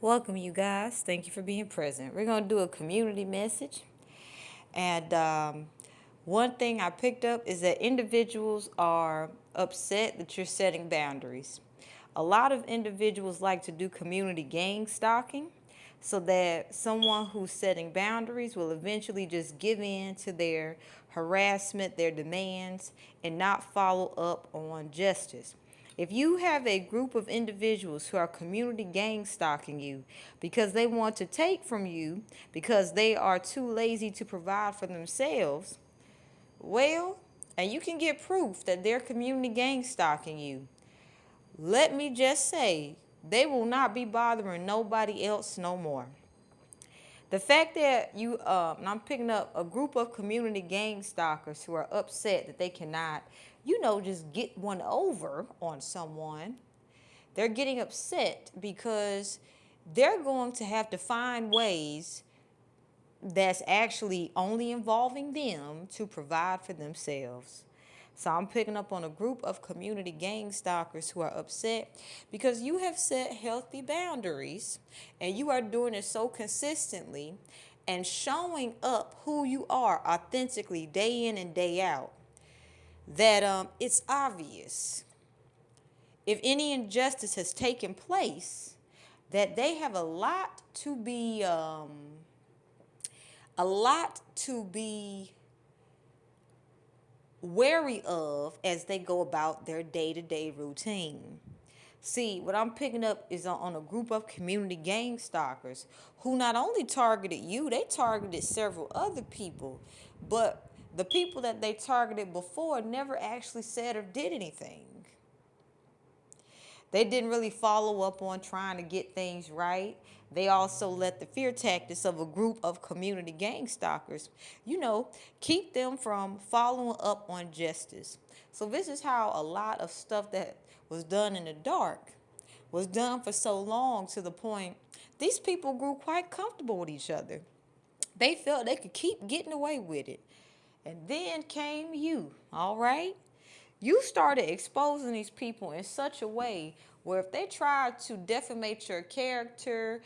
Welcome, you guys. Thank you for being present. We're going to do a community message. And one thing I picked up is that individuals are upset that you're setting boundaries. A lot of individuals like to do community gang stalking so that someone who's setting boundaries will eventually just give in to their harassment, their demands, and not follow up on justice. If you have a group of individuals who are community gang stalking you because they want to take from you because they are too lazy to provide for themselves, well, and you can get proof that they're community gang stalking you, let me just say they will not be bothering nobody else no more. The fact that and I'm picking up a group of community gang stalkers who are upset that they cannot, just get one over on someone. They're getting upset because they're going to have to find ways that's actually only involving them to provide for themselves. So I'm picking up on a group of community gang stalkers who are upset because you have set healthy boundaries and you are doing it so consistently and showing up who you are authentically day in and day out that it's obvious if any injustice has taken place that they have a lot to be wary of as they go about their day-to-day routine. See, what I'm picking up is on a group of community gang stalkers who not only targeted you, they targeted several other people, but the people that they targeted before never actually said or did anything. They didn't really follow up on trying to get things right. They also let the fear tactics of a group of community gang stalkers, keep them from following up on justice. So this is how a lot of stuff that was done in the dark was done for so long, to the point these people grew quite comfortable with each other. They felt they could keep getting away with it. And then came you, all right? You started exposing these people in such a way where if they tried to defamate your character,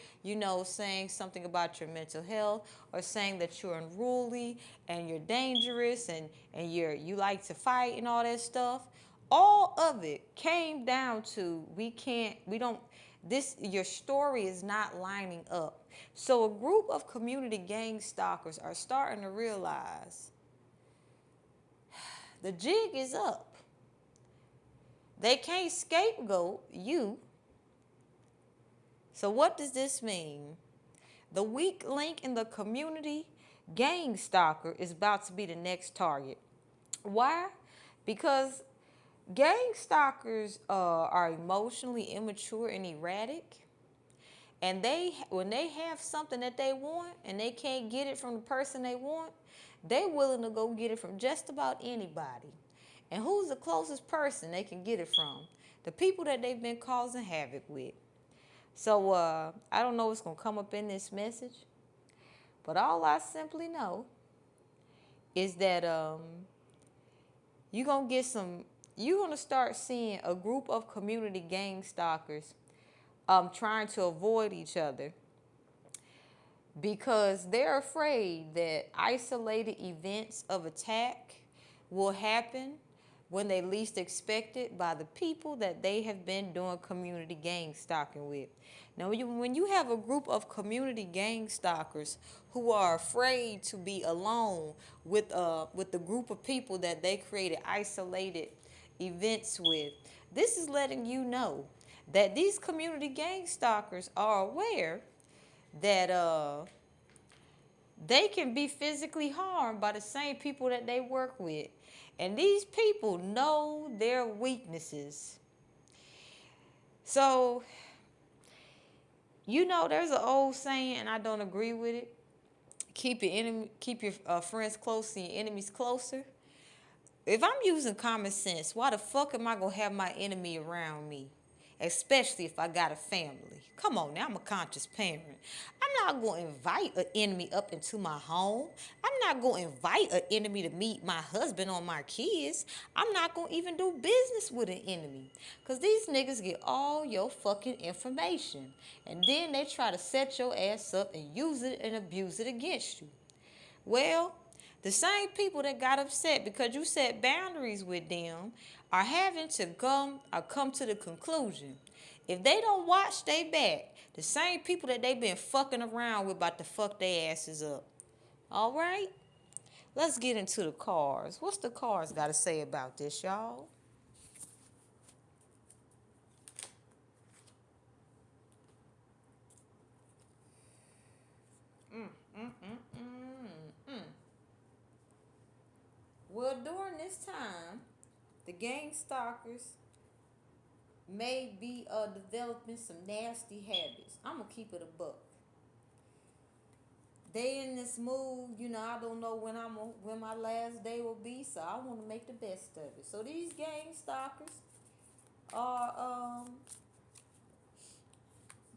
saying something about your mental health or saying that you're unruly and you're dangerous and you like to fight and all that stuff, all of it came down to your story is not lining up. So a group of community gang stalkers are starting to realize the jig is up. They can't scapegoat you. So what does this mean? The weak link in the community gang stalker is about to be the next target. Why? Because gang stalkers are emotionally immature and erratic. And when they have something that they want and they can't get it from the person they want, they're willing to go get it from just about anybody. And who's the closest person they can get it from? The people that they've been causing havoc with. So I don't know what's going to come up in this message, but all I simply know is that you're going to start seeing a group of community gang stalkers trying to avoid each other because they're afraid that isolated events of attack will happen when they least expect it by the people that they have been doing community gang stalking with. Now, when you have a group of community gang stalkers who are afraid to be alone with the group of people that they created isolated events with, this is letting you know that these community gang stalkers are aware that they can be physically harmed by the same people that they work with. And these people know their weaknesses. So, there's an old saying, and I don't agree with it. Keep your friends close and your enemies closer. If I'm using common sense, why the fuck am I going to have my enemy around me? especially if I got a family. Come on now, I'm a conscious parent. I'm not going to invite an enemy up into my home. I'm not going to invite an enemy to meet my husband or my kids. I'm not going to even do business with an enemy. Because these niggas get all your fucking information. And then they try to set your ass up and use it and abuse it against you. Well, the same people that got upset because you set boundaries with them are having to come to the conclusion. If they don't watch they back, the same people that they been fucking around with about to fuck their asses up. All right? Let's get into the cards. What's the cards got to say about this, y'all? Well, during this time, the gang stalkers may be developing some nasty habits. I'm gonna keep it a buck. They in this mood, I don't know when my last day will be, so I want to make the best of it. So these gang stalkers are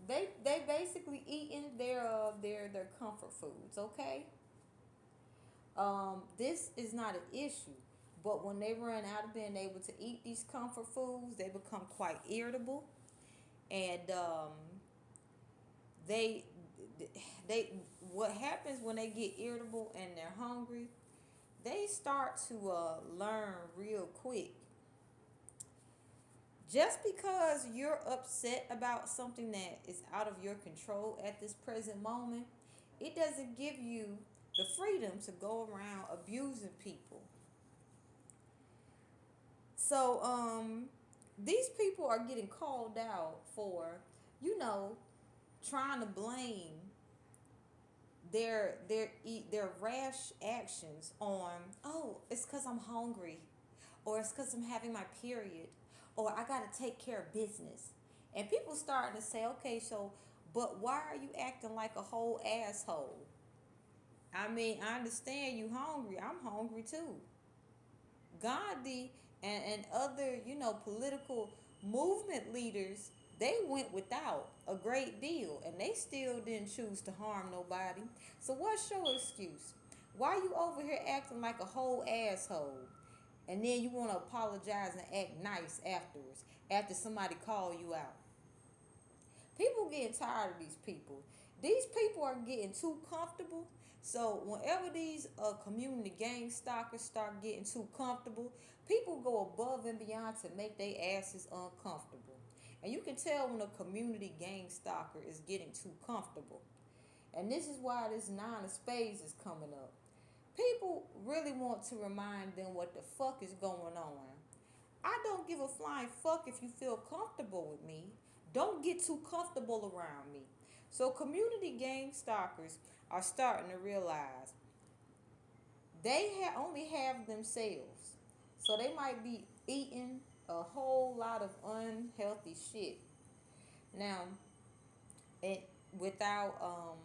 they basically eating their comfort foods, okay? This is not an issue, but when they run out of being able to eat these comfort foods, they become quite irritable, and they they what happens when they get irritable and they're hungry, they start to learn real quick. Just because you're upset about something that is out of your control at this present moment, it doesn't give you the freedom to go around abusing people. So these people are getting called out for, you know, trying to blame their rash actions on, oh, it's because I'm hungry, or it's because I'm having my period, or I got to take care of business. And people starting to say, okay, so, but why are you acting like a whole asshole? I mean, I understand you hungry. I'm hungry too. Gandhi and other, political movement leaders, they went without a great deal and they still didn't choose to harm nobody. So what's your excuse? Why you over here acting like a whole asshole? And then you want to apologize and act nice afterwards after somebody call you out. People getting tired of these people. These people are getting too comfortable. So whenever these community gang stalkers start getting too comfortable, people go above and beyond to make their asses uncomfortable. And you can tell when a community gang stalker is getting too comfortable. And this is why this nine of spades is coming up. People really want to remind them what the fuck is going on. I don't give a flying fuck if you feel comfortable with me. Don't get too comfortable around me. So community gang stalkers are starting to realize they only have themselves. So they might be eating a whole lot of unhealthy shit. Now, it without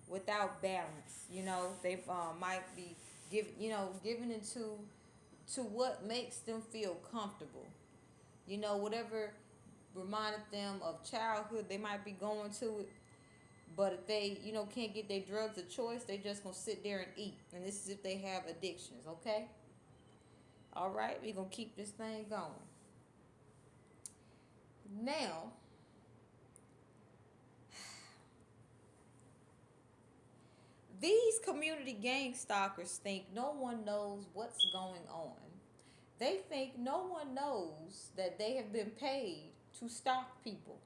without balance, they might be giving into to what makes them feel comfortable. Whatever reminded them of childhood, they might be going to it. But if they, can't get their drugs of choice, they just gonna sit there and eat. And this is if they have addictions, okay? All right, we're gonna keep this thing going. Now, these community gang stalkers think no one knows what's going on. They think no one knows that they have been paid to stalk people.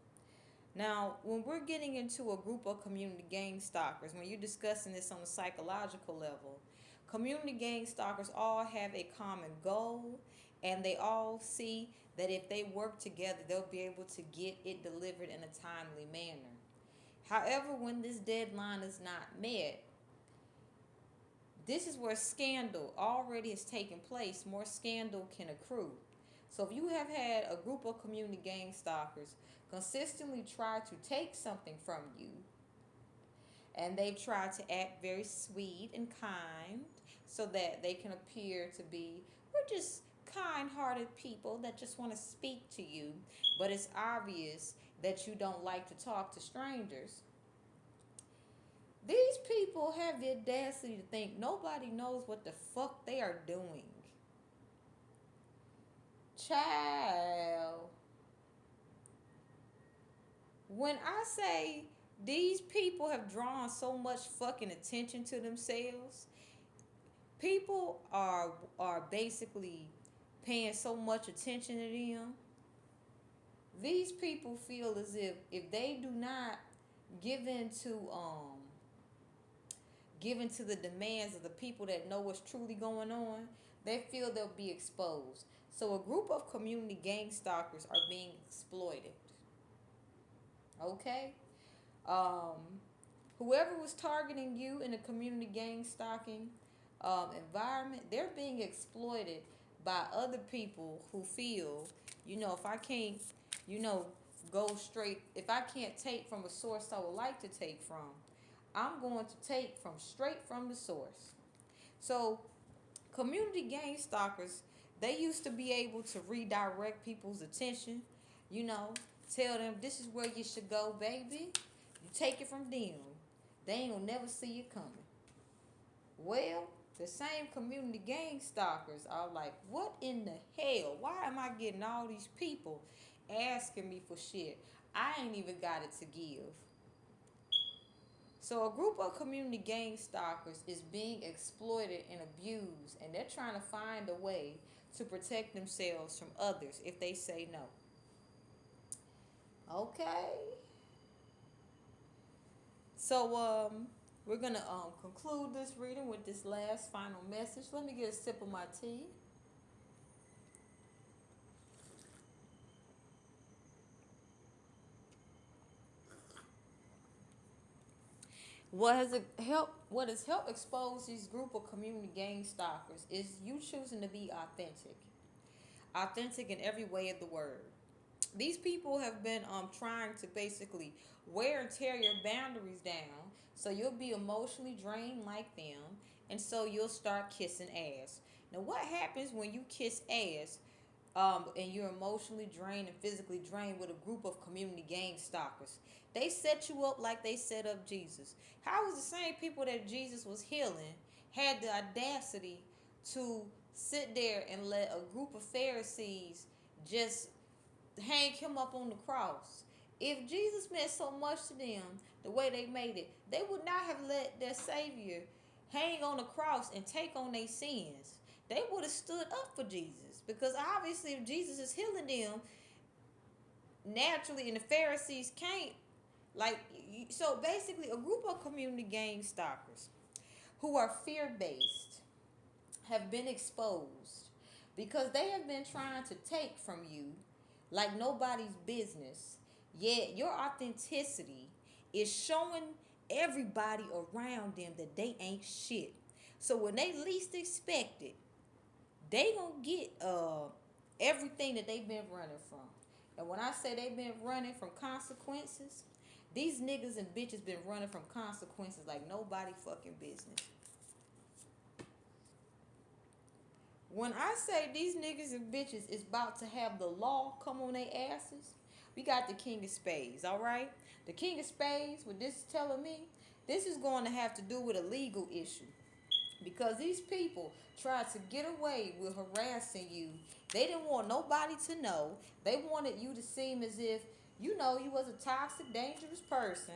Now, when we're getting into a group of community gang stalkers, when you're discussing this on a psychological level, community gang stalkers all have a common goal, and they all see that if they work together, they'll be able to get it delivered in a timely manner. However, when this deadline is not met, this is where scandal already has taken place. More scandal can accrue. So if you have had a group of community gang stalkers consistently try to take something from you, and they've tried to act very sweet and kind so that they can appear to be, we're just kind-hearted people that just want to speak to you, but it's obvious that you don't like to talk to strangers. These people have the audacity to think nobody knows what the fuck they are doing. Child. When I say these people have drawn so much fucking attention to themselves, people are basically paying so much attention to them. These people feel as if they do not give in to given to the demands of the people that know what's truly going on, they feel they'll be exposed. So a group of community gang stalkers are being exploited. Okay? Um, Whoever was targeting you in a community gang stalking environment, they're being exploited by other people who feel, if I can't, you know, go straight, if I can't take from a source I would like to take from, I'm going to take from straight from the source. So community gang stalkers, they used to be able to redirect people's attention, you know, tell them this is where you should go, baby. You take it from them. They ain't gonna never see you coming. Well, the same community gang stalkers are like, what in the hell? Why am I getting all these people asking me for shit? I ain't even got it to give. So a group of community gang stalkers is being exploited and abused, and they're trying to find a way to protect themselves from others if they say no. Okay. So we're gonna conclude this reading with this last final message. Let me get a sip of my tea. What has helped expose these group of community gang stalkers is you choosing to be authentic. Authentic in every way of the word. These people have been trying to basically wear and tear your boundaries down, so you'll be emotionally drained like them, and so you'll start kissing ass. Now what happens when you kiss ass and you're emotionally drained and physically drained with a group of community gang stalkers? They set you up like they set up Jesus. How was the same people that Jesus was healing had the audacity to sit there and let a group of Pharisees just hang him up on the cross? If Jesus meant so much to them, the way they made it, they would not have let their Savior hang on the cross and take on their sins. They would have stood up for Jesus, because obviously if Jesus is healing them naturally and the Pharisees can't, like, so basically a group of community gang stalkers who are fear-based have been exposed because they have been trying to take from you like nobody's business. Yet your authenticity is showing everybody around them that they ain't shit. So when they least expect it, they gonna get everything that they've been running from. And when I say they've been running from consequences, these niggas and bitches been running from consequences like nobody fucking business. When I say these niggas and bitches is about to have the law come on their asses, we got the King of Spades, all right? The King of Spades, what this is telling me, this is going to have to do with a legal issue. Because these people tried to get away with harassing you. They didn't want nobody to know. They wanted you to seem as if, you was a toxic, dangerous person.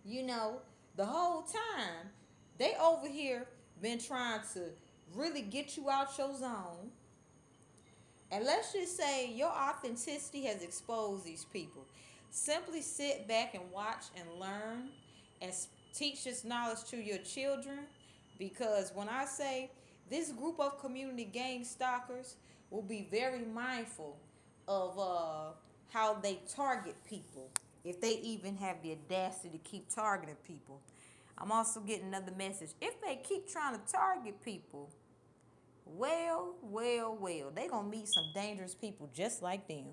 The whole time, they over here been trying to really get you out your zone. And let's just say your authenticity has exposed these people. Simply sit back and watch and learn and teach this knowledge to your children. Because when I say this group of community gang stalkers will be very mindful of how they target people, if they even have the audacity to keep targeting people. I'm also getting another message. If they keep trying to target people, well, they gonna meet some dangerous people just like them.